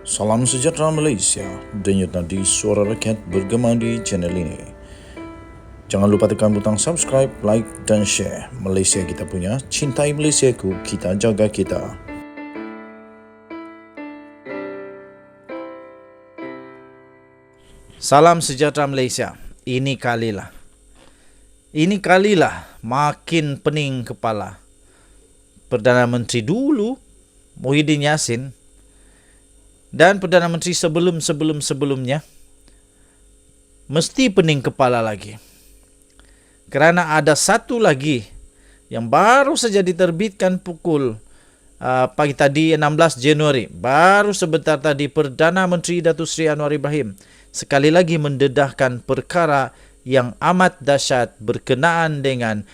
Salam sejahtera Malaysia, denyut nadi suara rakyat bergema di channel ini. Jangan lupa tekan butang subscribe, like dan share. Malaysia kita punya, cintai Malaysiaku, kita jaga kita. Salam sejahtera Malaysia. Ini kalilah makin pening kepala. Perdana Menteri dulu, Muhyiddin Yassin, dan Perdana Menteri sebelumnya mesti pening kepala lagi. Kerana ada satu lagi yang baru saja diterbitkan pukul pagi tadi 16 Januari. Baru sebentar tadi Perdana Menteri Datuk Seri Anwar Ibrahim sekali lagi mendedahkan perkara yang amat dahsyat berkenaan dengan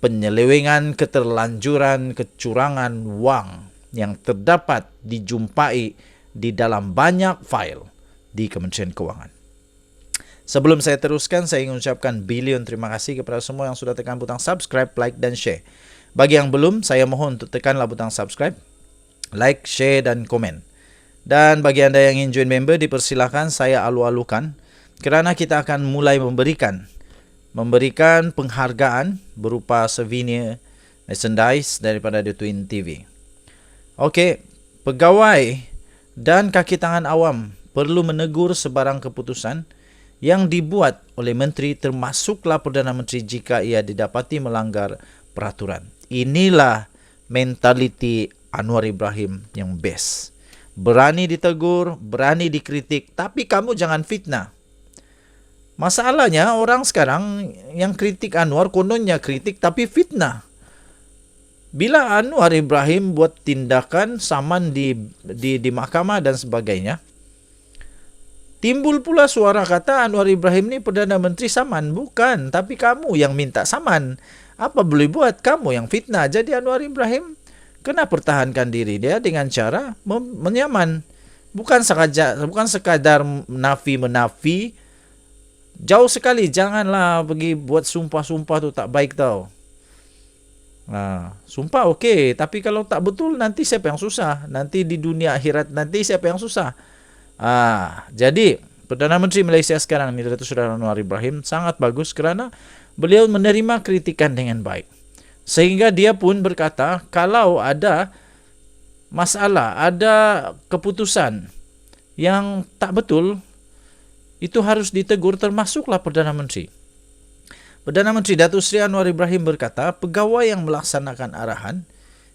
penyelewengan, keterlanjuran, kecurangan wang yang terdapat dijumpai di dalam banyak fail di Kementerian Kewangan. Sebelum saya teruskan, saya ingin ucapkan bilion terima kasih kepada semua yang sudah tekan butang subscribe, like dan share. Bagi yang belum, saya mohon untuk tekanlah butang subscribe, like, share dan komen. Dan bagi anda yang ingin join member, dipersilakan, saya alu-alukan kerana kita akan mulai memberikan penghargaan berupa souvenir, merchandise daripada The Twin TV. Okey, pegawai dan kaki tangan awam perlu menegur sebarang keputusan yang dibuat oleh menteri, termasuklah Perdana Menteri, jika ia didapati melanggar peraturan. Inilah mentaliti Anwar Ibrahim yang best. Berani ditegur, berani dikritik, tapi kamu jangan fitnah. Masalahnya orang sekarang yang kritik Anwar kononnya kritik tapi fitnah. Bila Anwar Ibrahim buat tindakan saman di mahkamah dan sebagainya, timbul pula suara kata Anwar Ibrahim ni Perdana Menteri saman. Bukan, tapi kamu yang minta saman. Apa boleh buat, kamu yang fitnah. Jadi Anwar Ibrahim kena pertahankan diri dia dengan cara menyaman. Bukan sekadar menafi. Jauh sekali, janganlah pergi buat sumpah-sumpah tu, tak baik tau. Sumpah okey, tapi kalau tak betul nanti siapa yang susah? Nanti di dunia akhirat nanti siapa yang susah? Jadi Perdana Menteri Malaysia sekarang ni, Datuk Seri Anwar Ibrahim, sangat bagus kerana beliau menerima kritikan dengan baik. Sehingga dia pun berkata kalau ada masalah, ada keputusan yang tak betul, itu harus ditegur, termasuklah Perdana Menteri. Perdana Menteri Datuk Seri Anwar Ibrahim berkata, pegawai yang melaksanakan arahan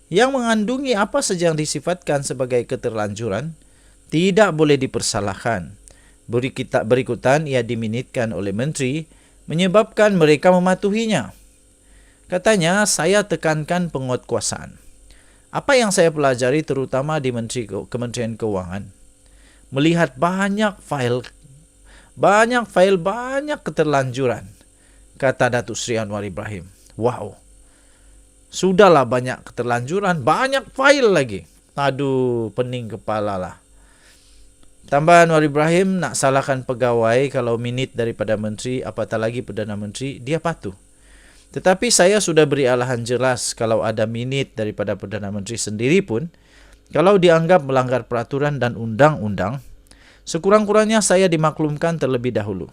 yang mengandungi apa saja yang disifatkan sebagai keterlanjuran tidak boleh dipersalahkan. Berikutan ia diminitkan oleh menteri menyebabkan mereka mematuhinya. Katanya, saya tekankan penguatkuasaan. Apa yang saya pelajari terutama di Kementerian Kewangan, melihat banyak fail, banyak keterlanjuran. Kata Datuk Seri Anwar Ibrahim, wow, sudahlah banyak keterlanjuran, banyak fail lagi. Aduh, pening kepala lah. Tambah Anwar Ibrahim nak salahkan pegawai kalau minit daripada menteri, apatah lagi Perdana Menteri, dia patuh. Tetapi saya sudah beri arahan jelas kalau ada minit daripada Perdana Menteri sendiri pun, kalau dianggap melanggar peraturan dan undang-undang, sekurang-kurangnya saya dimaklumkan terlebih dahulu.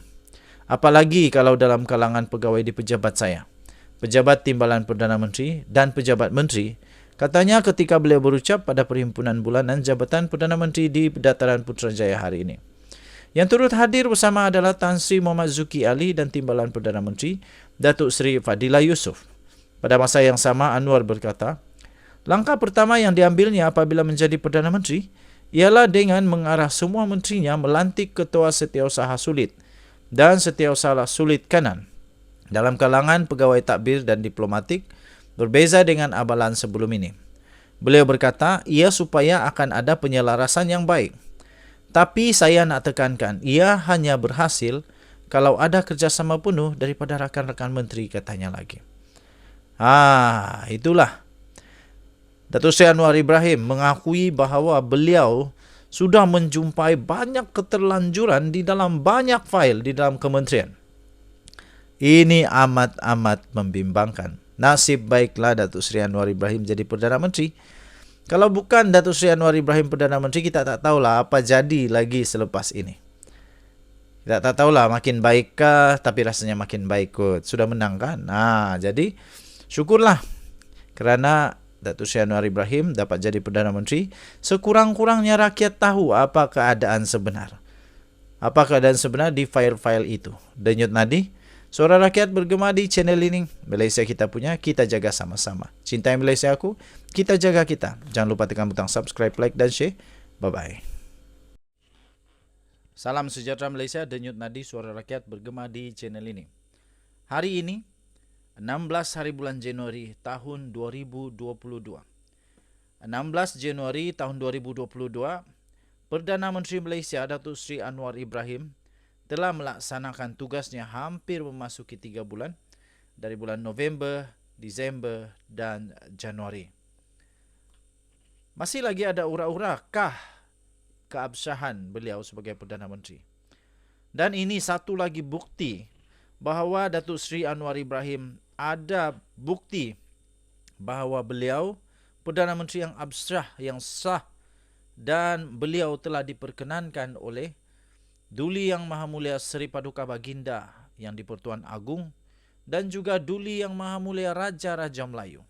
Apalagi kalau dalam kalangan pegawai di pejabat saya, pejabat timbalan Perdana Menteri dan pejabat menteri, katanya ketika beliau berucap pada perhimpunan bulanan Jabatan Perdana Menteri di Dataran Putrajaya hari ini. Yang turut hadir bersama adalah Tan Sri Muhammad Zuki Ali dan timbalan Perdana Menteri, Datuk Seri Fadilah Yusof. Pada masa yang sama, Anwar berkata, langkah pertama yang diambilnya apabila menjadi Perdana Menteri ialah dengan mengarah semua menterinya melantik Ketua Setiausaha Sulit dan Setiausaha Sulit Kanan dalam kalangan pegawai takbir dan diplomatik, berbeza dengan abalan sebelum ini. Beliau berkata, ia supaya akan ada penyelarasan yang baik. Tapi saya nak tekankan, ia hanya berhasil kalau ada kerjasama penuh daripada rakan-rakan menteri, katanya lagi. Itulah. Datuk Seri Anwar Ibrahim mengakui bahawa beliau sudah menjumpai banyak keterlanjuran di dalam banyak fail di dalam kementerian. Ini amat-amat membimbangkan. Nasib baiklah Datuk Seri Anwar Ibrahim jadi Perdana Menteri. Kalau bukan Datuk Seri Anwar Ibrahim Perdana Menteri, kita tak tahulah apa jadi lagi selepas ini. Kita tak tahulah makin baikkah, tapi rasanya makin baik kot. Sudah menang kan? Jadi syukurlah kerana Datuk Seri Anwar Ibrahim dapat jadi Perdana Menteri. Sekurang-kurangnya rakyat tahu apa keadaan sebenar. Apa keadaan sebenar di file-file itu. Denyut nadi, suara rakyat bergema di channel ini. Malaysia kita punya, kita jaga sama-sama. Cintai Malaysia aku, kita jaga kita. Jangan lupa tekan butang subscribe, like dan share. Bye-bye. Salam sejahtera Malaysia, denyut nadi suara rakyat bergema di channel ini. Hari ini, 16 hari bulan Januari tahun 2022. 16 Januari tahun 2022, Perdana Menteri Malaysia Datuk Seri Anwar Ibrahim telah melaksanakan tugasnya hampir memasuki 3 bulan dari bulan November, Disember dan Januari. Masih lagi ada ura-ura kah keabsahan beliau sebagai Perdana Menteri. Dan ini satu lagi bukti bahawa Datuk Seri Anwar Ibrahim ada bukti bahawa beliau Perdana Menteri yang absah, yang sah, dan beliau telah diperkenankan oleh Duli Yang Maha Mulia Seri Paduka Baginda yang di-Pertuan Agong dan juga Duli Yang Maha Mulia Raja-Raja Melayu.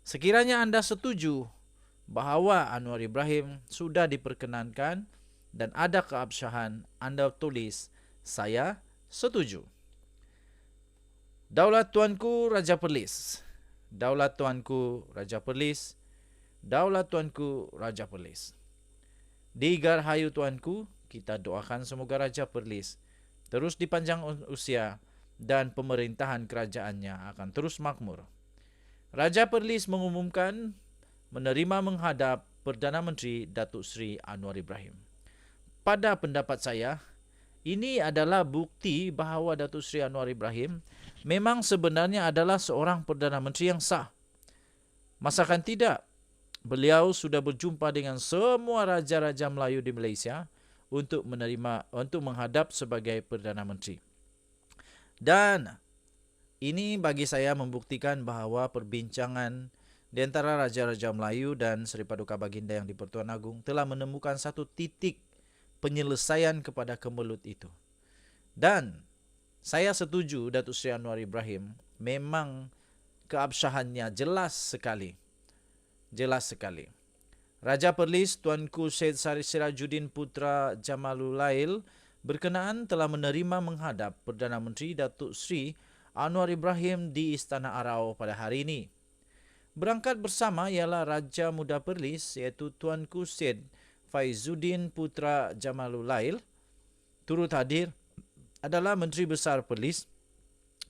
Sekiranya anda setuju bahawa Anwar Ibrahim sudah diperkenankan dan ada keabsahan, anda tulis, saya setuju. Daulat Tuanku Raja Perlis, Daulat Tuanku Raja Perlis, Daulat Tuanku Raja Perlis. Di Garhayu Tuanku, kita doakan semoga Raja Perlis terus dipanjang usia dan pemerintahan kerajaannya akan terus makmur. Raja Perlis mengumumkan menerima menghadap Perdana Menteri Datuk Seri Anwar Ibrahim. Pada pendapat saya, ini adalah bukti bahawa Datuk Seri Anwar Ibrahim memang sebenarnya adalah seorang Perdana Menteri yang sah. Masakan tidak, beliau sudah berjumpa dengan semua raja-raja Melayu di Malaysia untuk menghadap sebagai Perdana Menteri. Dan ini bagi saya membuktikan bahawa perbincangan di antara Raja-Raja Melayu dan Seri Paduka Baginda yang di-Pertuan Agong telah menemukan satu titik penyelesaian kepada kemelut itu. Dan saya setuju Datuk Seri Anwar Ibrahim memang keabsahannya jelas sekali. Jelas sekali. Raja Perlis Tuanku Syed Sirajuddin Putra Jamalulail berkenaan telah menerima menghadap Perdana Menteri Datuk Seri Anwar Ibrahim di Istana Arau pada hari ini. Berangkat bersama ialah Raja Muda Perlis iaitu Tuanku Syed Faizuddin Putra Jamalulail. Turut hadir adalah Menteri Besar Perlis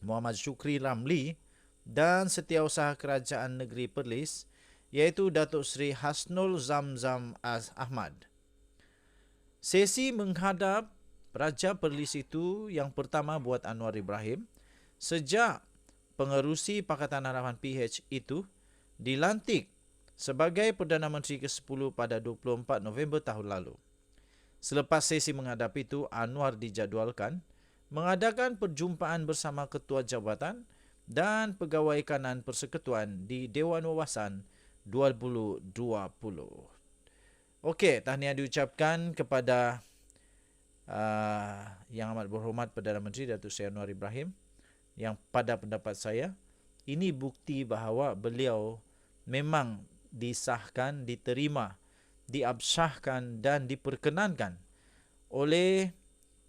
Muhammad Shukri Ramli dan Setiausaha Kerajaan Negeri Perlis iaitu Datuk Seri Hasnul Zamzam Ahmad. Sesi menghadap Raja Perlis itu yang pertama buat Anwar Ibrahim sejak pengerusi Pakatan Harapan PH itu dilantik sebagai Perdana Menteri ke-10 pada 24 November tahun lalu. Selepas sesi menghadap itu, Anwar dijadualkan mengadakan perjumpaan bersama Ketua Jabatan dan Pegawai Kanan Persekutuan di Dewan Wawasan 2020. Okey, tahniah diucapkan kepada Yang Amat Berhormat Perdana Menteri Datuk Seri Anwar Ibrahim yang pada pendapat saya ini bukti bahawa beliau memang disahkan, diterima, diabsahkan dan diperkenankan oleh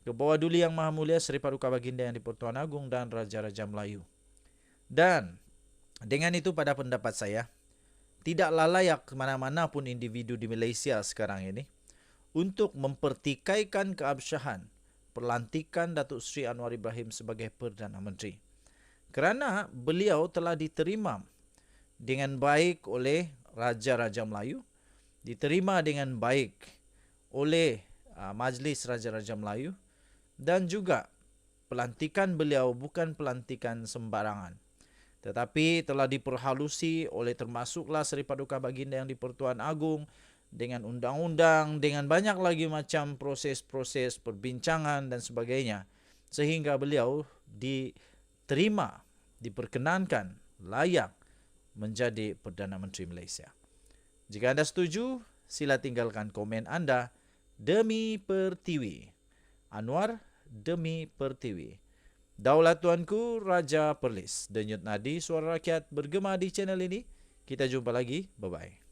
Kebawah Duli Yang Maha Mulia Seri Paduka Baginda yang di-Pertuan Agong dan Raja-Raja Melayu. Dan dengan itu pada pendapat saya, tidaklah layak ke mana-mana pun individu di Malaysia sekarang ini untuk mempertikaikan keabsahan pelantikan Datuk Seri Anwar Ibrahim sebagai Perdana Menteri. Kerana beliau telah diterima dengan baik oleh Raja-Raja Melayu, diterima dengan baik oleh Majlis Raja-Raja Melayu dan juga pelantikan beliau bukan pelantikan sembarangan. Tetapi telah diperhalusi oleh termasuklah Seri Paduka Baginda yang di-Pertuan Agong dengan undang-undang, dengan banyak lagi macam proses-proses perbincangan dan sebagainya. Sehingga beliau diterima, diperkenankan, layak menjadi Perdana Menteri Malaysia. Jika Anda setuju, sila tinggalkan komen Anda. Demi Pertiwi. Anwar, Demi Pertiwi. Daulat Tuanku, Raja Perlis. Denyut nadi suara rakyat bergema di channel ini. Kita jumpa lagi. Bye-bye.